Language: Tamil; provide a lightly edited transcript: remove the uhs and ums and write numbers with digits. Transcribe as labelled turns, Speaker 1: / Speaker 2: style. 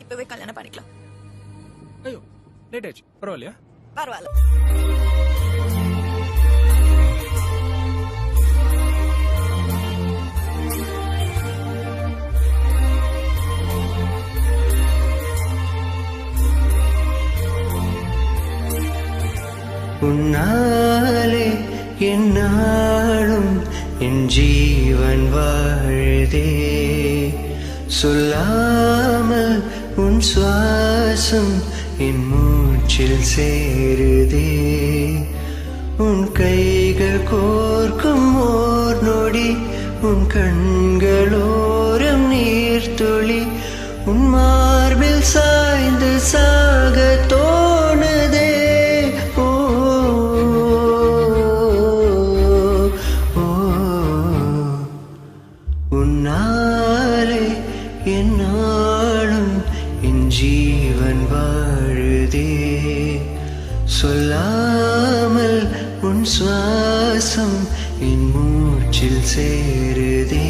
Speaker 1: இப்பவே கல்யாணம் பண்ணிக்கலாம்.
Speaker 2: ஐயோ லேட் ஆச்சு, பரவாயில்லையா?
Speaker 1: பரவாயில்ல.
Speaker 3: உன்னாலே என்னாலும் என் ஜீவன் வாழுதே, சொல்லாமல் உன் சுவாசம் என் மூச்சில் சேருதே. உன் கைகள் கோர்க்கும் ஓர் நொடி, உன் கண்களோரம் நீர்த்துளி, உன் மார்பில் சாய்ந்து சாக தோணுதே. உன்னாலே என்னாலும் என் ஜீவன் வாழுதே, சொல்லாமல் உன் சுவாசம் என் மூச்சில் சேருதே.